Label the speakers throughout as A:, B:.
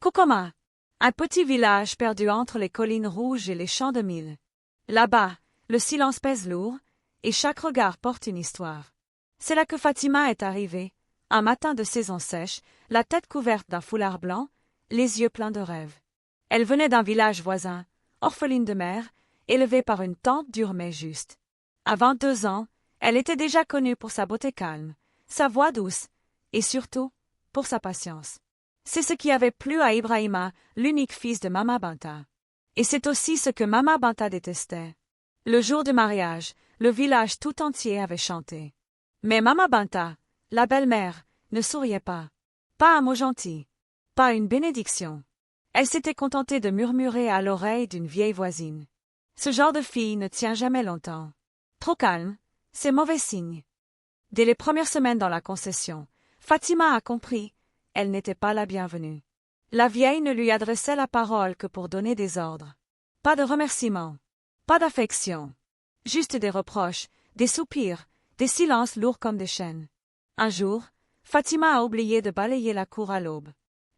A: Kokoma, un petit village perdu entre les collines rouges et les champs de mil. Là-bas, le silence pèse lourd, et chaque regard porte une histoire. C'est là que Fatima est arrivée, un matin de saison sèche, la tête couverte d'un foulard blanc, les yeux pleins de rêves. Elle venait d'un village voisin, orpheline de mère, élevée par une tante dure mais juste. À 22 ans, elle était déjà connue pour sa beauté calme, sa voix douce, et surtout, pour sa patience. C'est ce qui avait plu à Ibrahima, l'unique fils de Mama Banta. Et c'est aussi ce que Mama Banta détestait. Le jour du mariage, le village tout entier avait chanté. Mais Mama Banta, la belle-mère, ne souriait pas. Pas un mot gentil. Pas une bénédiction. Elle s'était contentée de murmurer à l'oreille d'une vieille voisine. Ce genre de fille ne tient jamais longtemps. Trop calme, c'est mauvais signe. Dès les premières semaines dans la concession, Fatima a compris, elle n'était pas la bienvenue. La vieille ne lui adressait la parole que pour donner des ordres. Pas de remerciements, pas d'affection. Juste des reproches, des soupirs, des silences lourds comme des chaînes. Un jour, Fatima a oublié de balayer la cour à l'aube.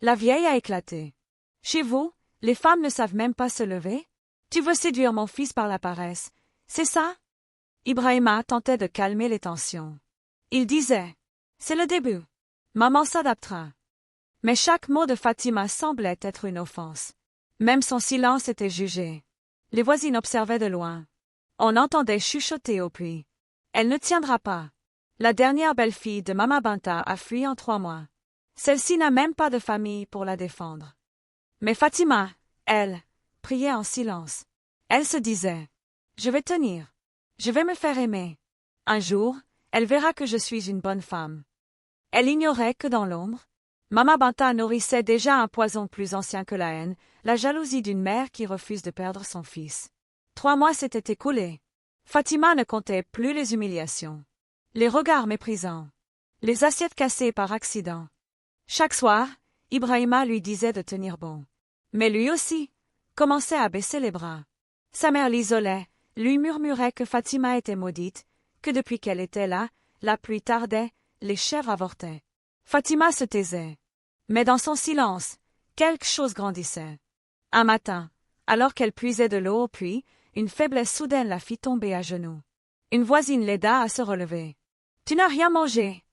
A: La vieille a éclaté. « Chez vous, les femmes ne savent même pas se lever? Tu veux séduire mon fils par la paresse, c'est ça ?» Ibrahima tentait de calmer les tensions. Il disait « C'est le début. Maman s'adaptera. » Mais chaque mot de Fatima semblait être une offense. Même son silence était jugé. Les voisines observaient de loin. On entendait chuchoter au puits. « Elle ne tiendra pas. La dernière belle-fille de Mama Banta a fui en 3 mois. Celle-ci n'a même pas de famille pour la défendre. » Mais Fatima, elle, priait en silence. Elle se disait « Je vais tenir. Je vais me faire aimer. Un jour, elle verra que je suis une bonne femme. » Elle ignorait que dans l'ombre, Mama Banta nourrissait déjà un poison plus ancien que la haine, la jalousie d'une mère qui refuse de perdre son fils. 3 mois s'étaient écoulés. Fatima ne comptait plus les humiliations, les regards méprisants, les assiettes cassées par accident. Chaque soir, Ibrahima lui disait de tenir bon. Mais lui aussi commençait à baisser les bras. Sa mère l'isolait, lui murmurait que Fatima était maudite, que depuis qu'elle était là, la pluie tardait, les chèvres avortaient. Fatima se taisait. Mais dans son silence, quelque chose grandissait. Un matin, alors qu'elle puisait de l'eau au puits, une faiblesse soudaine la fit tomber à genoux. Une voisine l'aida à se relever. « Tu n'as rien mangé. »«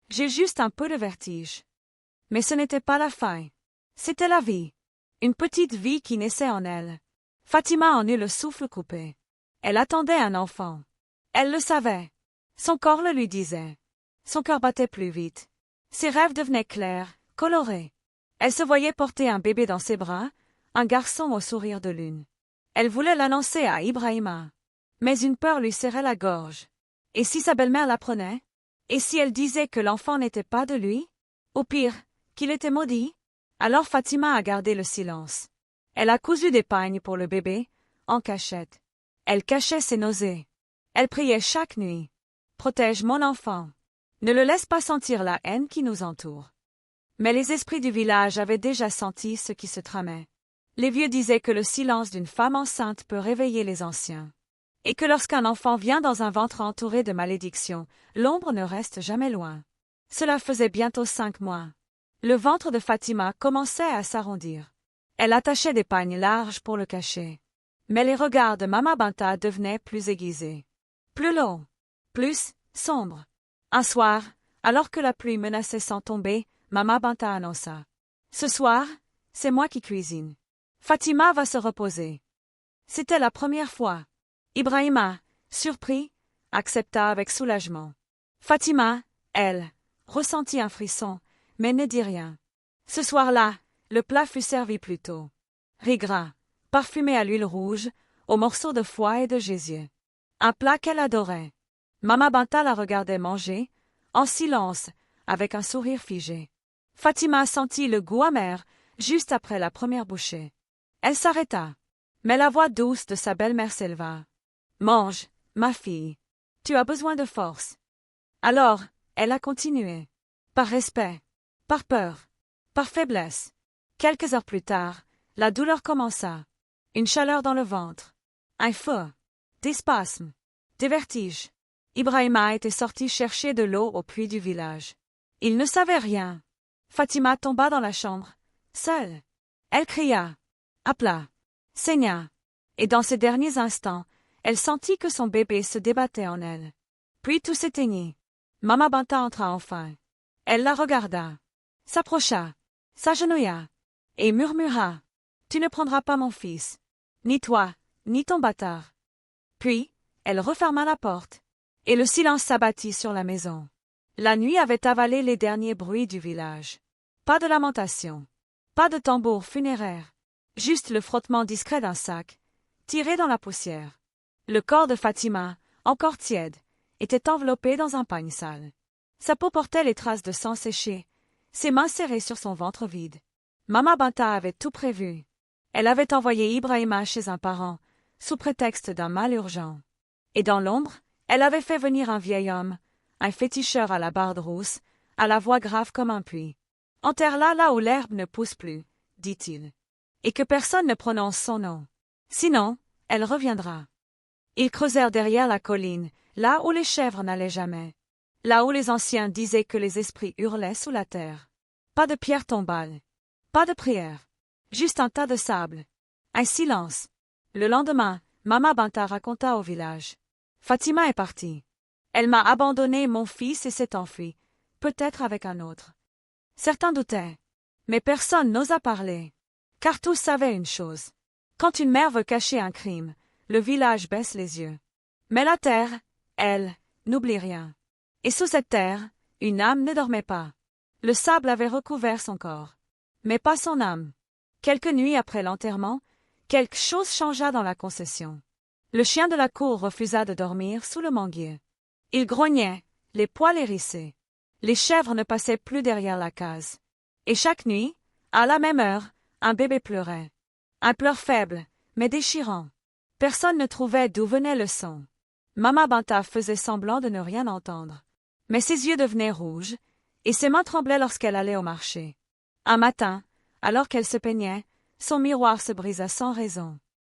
A: J'ai juste un peu de vertige. » Mais ce n'était pas la faim. C'était la vie. Une petite vie qui naissait en elle. Fatima en eut le souffle coupé. Elle attendait un enfant. Elle le savait. Son corps le lui disait. Son cœur battait plus vite. Ses rêves devenaient clairs, colorés. Elle se voyait porter un bébé dans ses bras, un garçon au sourire de lune. Elle voulait l'annoncer à Ibrahima. Mais une peur lui serrait la gorge. Et si sa belle-mère l'apprenait? Et si elle disait que l'enfant n'était pas de lui? Au pire, qu'il était maudit? Alors Fatima a gardé le silence. Elle a cousu des pagnes pour le bébé, en cachette. Elle cachait ses nausées. Elle priait chaque nuit. « Protège mon enfant. Ne le laisse pas sentir la haine qui nous entoure. » Mais les esprits du village avaient déjà senti ce qui se tramait. Les vieux disaient que le silence d'une femme enceinte peut réveiller les anciens. Et que lorsqu'un enfant vient dans un ventre entouré de malédictions, l'ombre ne reste jamais loin. Cela faisait bientôt 5 mois. Le ventre de Fatima commençait à s'arrondir. Elle attachait des pagnes larges pour le cacher. Mais les regards de Mama Banta devenaient plus aiguisés. Plus longs. Plus sombres. Un soir, alors que la pluie menaçait sans tomber, Mama Banta annonça. « Ce soir, c'est moi qui cuisine. Fatima va se reposer. » C'était la première fois. Ibrahima, surpris, accepta avec soulagement. Fatima, elle, ressentit un frisson, mais ne dit rien. Ce soir-là, le plat fut servi plus tôt. Riz gras, parfumé à l'huile rouge, aux morceaux de foie et de gésier. Un plat qu'elle adorait. Mama Banta la regardait manger, en silence, avec un sourire figé. Fatima sentit le goût amer, juste après la première bouchée. Elle s'arrêta, mais la voix douce de sa belle-mère s'éleva. « Mange, ma fille. Tu as besoin de force. » Alors, elle a continué. Par respect, par peur, par faiblesse. Quelques heures plus tard, la douleur commença. Une chaleur dans le ventre. Un feu. Des spasmes. Des vertiges. Ibrahima était sorti chercher de l'eau au puits du village. Il ne savait rien. Fatima tomba dans la chambre, seule. Elle cria, appela, saigna. Et dans ces derniers instants, elle sentit que son bébé se débattait en elle. Puis tout s'éteignit. Mama Banta entra enfin. Elle la regarda, s'approcha, s'agenouilla, et murmura, « Tu ne prendras pas mon fils, ni toi, ni ton bâtard. » Puis, elle referma la porte, et le silence s'abattit sur la maison. La nuit avait avalé les derniers bruits du village. Pas de lamentation, pas de tambour funéraire, juste le frottement discret d'un sac, tiré dans la poussière. Le corps de Fatima, encore tiède, était enveloppé dans un pagne sale. Sa peau portait les traces de sang séché, ses mains serrées sur son ventre vide. Mama Banta avait tout prévu. Elle avait envoyé Ibrahima chez un parent, sous prétexte d'un mal urgent. Et dans l'ombre, elle avait fait venir un vieil homme, un féticheur à la barbe rousse, à la voix grave comme un puits. « Enterre-la là où l'herbe ne pousse plus, dit-il, et que personne ne prononce son nom. Sinon, elle reviendra. » Ils creusèrent derrière la colline, là où les chèvres n'allaient jamais. Là où les anciens disaient que les esprits hurlaient sous la terre. Pas de pierre tombale, pas de prière, juste un tas de sable. Un silence. Le lendemain, Mama Banta raconta au village. Fatima est partie. Elle m'a abandonné mon fils et s'est enfuie, peut-être avec un autre. Certains doutaient, mais personne n'osa parler, car tous savaient une chose. Quand une mère veut cacher un crime, le village baisse les yeux. Mais la terre, elle, n'oublie rien. Et sous cette terre, une âme ne dormait pas. Le sable avait recouvert son corps, mais pas son âme. Quelques nuits après l'enterrement, quelque chose changea dans la concession. Le chien de la cour refusa de dormir sous le manguier. Il grognait, les poils hérissés. Les chèvres ne passaient plus derrière la case. Et chaque nuit, à la même heure, un bébé pleurait. Un pleur faible, mais déchirant. Personne ne trouvait d'où venait le son. Mama Banta faisait semblant de ne rien entendre. Mais ses yeux devenaient rouges, et ses mains tremblaient lorsqu'elle allait au marché. Un matin, alors qu'elle se peignait, son miroir se brisa sans raison.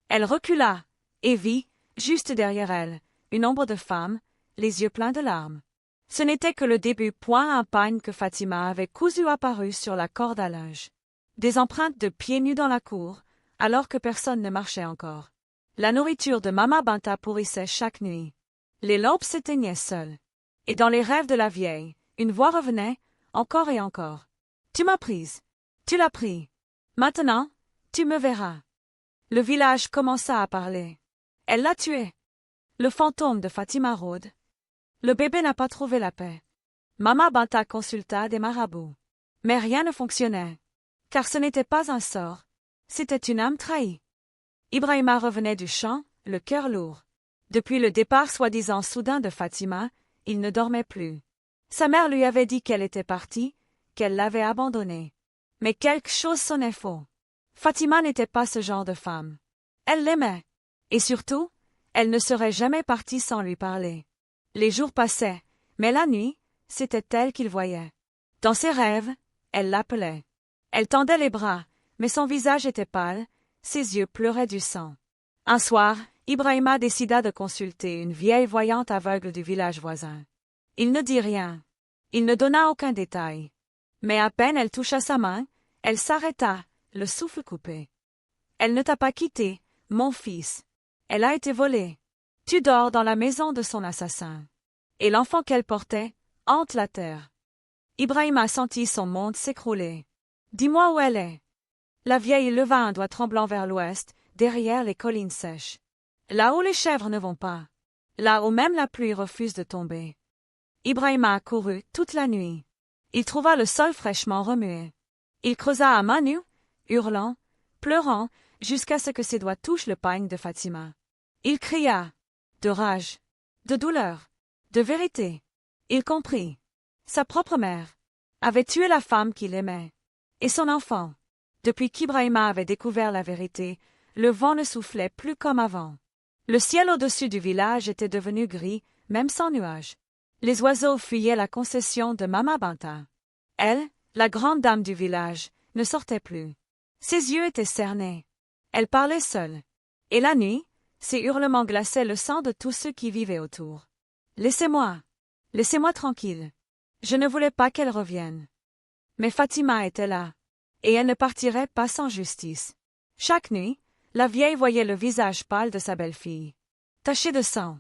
A: Elle recula, et vit, juste derrière elle, une ombre de femme, les yeux pleins de larmes. Ce n'était que le début, point un pagne que Fatima avait cousu apparu sur la corde à linge. Des empreintes de pieds nus dans la cour, alors que personne ne marchait encore. La nourriture de Mama Banta pourrissait chaque nuit. Les lampes s'éteignaient seules. Et dans les rêves de la vieille, une voix revenait, encore et encore. « Tu m'as prise. Tu l'as pris. Maintenant, tu me verras. » Le village commença à parler. Elle l'a tué. Le fantôme de Fatima rôde. Le bébé n'a pas trouvé la paix. Mama Banta consulta des marabouts. Mais rien ne fonctionnait. Car ce n'était pas un sort. C'était une âme trahie. Ibrahima revenait du champ, le cœur lourd. Depuis le départ soi-disant soudain de Fatima, il ne dormait plus. Sa mère lui avait dit qu'elle était partie, qu'elle l'avait abandonnée. Mais quelque chose sonnait faux. Fatima n'était pas ce genre de femme. Elle l'aimait. Et surtout, elle ne serait jamais partie sans lui parler. Les jours passaient, mais la nuit, c'était elle qu'il voyait. Dans ses rêves, elle l'appelait. Elle tendait les bras, mais son visage était pâle, ses yeux pleuraient du sang. Un soir, Ibrahima décida de consulter une vieille voyante aveugle du village voisin. Il ne dit rien. Il ne donna aucun détail. Mais à peine elle toucha sa main, elle s'arrêta, le souffle coupé. Elle ne t'a pas quitté, mon fils. Elle a été volée. Tu dors dans la maison de son assassin. Et l'enfant qu'elle portait hante la terre. Ibrahima sentit son monde s'écrouler. Dis-moi où elle est. La vieille leva un doigt tremblant vers l'ouest, derrière les collines sèches. Là où les chèvres ne vont pas. Là où même la pluie refuse de tomber. Ibrahima courut toute la nuit. Il trouva le sol fraîchement remué. Il creusa à main nue, hurlant, pleurant, jusqu'à ce que ses doigts touchent le pagne de Fatima. Il cria, de rage, de douleur, de vérité. Il comprit. Sa propre mère avait tué la femme qu'il aimait. Et son enfant. Depuis qu'Ibrahima avait découvert la vérité, le vent ne soufflait plus comme avant. Le ciel au-dessus du village était devenu gris, même sans nuages. Les oiseaux fuyaient la concession de Mama Banta. Elle, la grande dame du village, ne sortait plus. Ses yeux étaient cernés. Elle parlait seule. Et la nuit, ses hurlements glaçaient le sang de tous ceux qui vivaient autour. « Laissez-moi. Laissez-moi tranquille. Je ne voulais pas qu'elle revienne. » Mais Fatima était là. et elle ne partirait pas sans justice. Chaque nuit, la vieille voyait le visage pâle de sa belle-fille, taché de sang,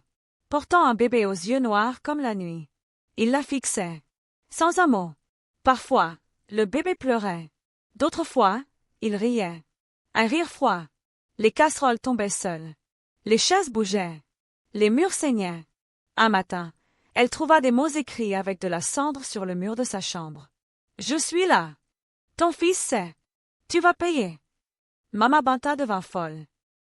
A: portant un bébé aux yeux noirs comme la nuit. Il la fixait, sans un mot. Parfois, le bébé pleurait. D'autres fois, il riait. Un rire froid. Les casseroles tombaient seules. Les chaises bougeaient. Les murs saignaient. Un matin, elle trouva des mots écrits avec de la cendre sur le mur de sa chambre. « Je suis là. Ton fils sait. Tu vas payer. » Mama Banta devint folle.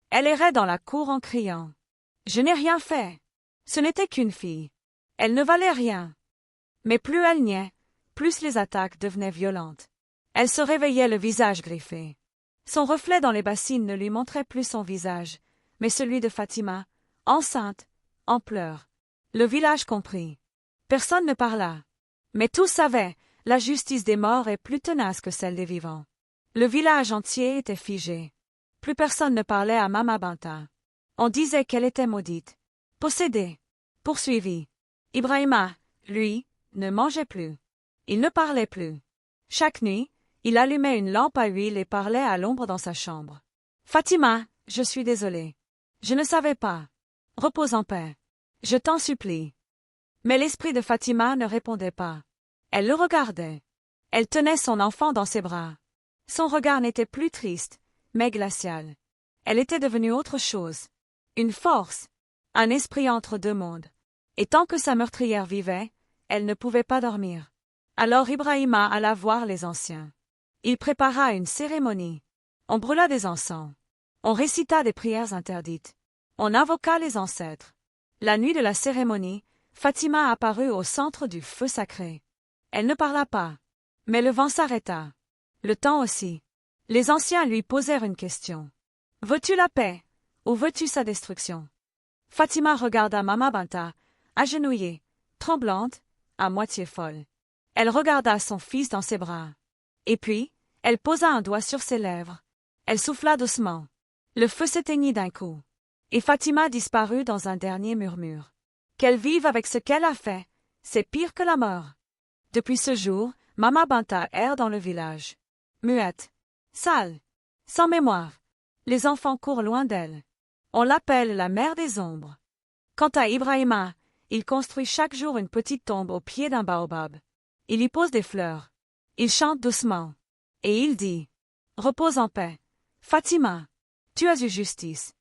A: Elle errait dans la cour en criant. « Je n'ai rien fait. Ce n'était qu'une fille. Elle ne valait rien. » Mais plus elle niait, plus les attaques devenaient violentes. Elle se réveillait le visage griffé. Son reflet dans les bassines ne lui montrait plus son visage, mais celui de Fatima, enceinte, en pleurs. Le village comprit. Personne ne parla. Mais tous savaient, la justice des morts est plus tenace que celle des vivants. Le village entier était figé. Plus personne ne parlait à Mama Banta. On disait qu'elle était maudite, possédée, poursuivie. Ibrahima, lui, ne mangeait plus. Il ne parlait plus. Chaque nuit, il allumait une lampe à huile et parlait à l'ombre dans sa chambre. « Fatima, je suis désolé. Je ne savais pas. Repose en paix. Je t'en supplie. » Mais l'esprit de Fatima ne répondait pas. Elle le regardait. Elle tenait son enfant dans ses bras. Son regard n'était plus triste, mais glacial. Elle était devenue autre chose. Une force. Un esprit entre deux mondes. Et tant que sa meurtrière vivait, elle ne pouvait pas dormir. Alors Ibrahima alla voir les anciens. Il prépara une cérémonie. On brûla des encens. On récita des prières interdites. On invoqua les ancêtres. La nuit de la cérémonie, Fatima apparut au centre du feu sacré. Elle ne parla pas. Mais le vent s'arrêta. Le temps aussi. Les anciens lui posèrent une question. « Veux-tu la paix, ou veux-tu sa destruction ?» Fatima regarda Mama Banta, agenouillée, tremblante, à moitié folle. Elle regarda son fils dans ses bras. Et puis, elle posa un doigt sur ses lèvres. Elle souffla doucement. Le feu s'éteignit d'un coup. Et Fatima disparut dans un dernier murmure. Qu'elle vive avec ce qu'elle a fait, c'est pire que la mort. Depuis ce jour, Mama Banta erre dans le village. Muette, sale, sans mémoire. Les enfants courent loin d'elle. On l'appelle la mère des ombres. Quant à Ibrahima, il construit chaque jour une petite tombe au pied d'un baobab. Il y pose des fleurs. Il chante doucement. Et il dit « Repose en paix. Fatima, tu as eu justice.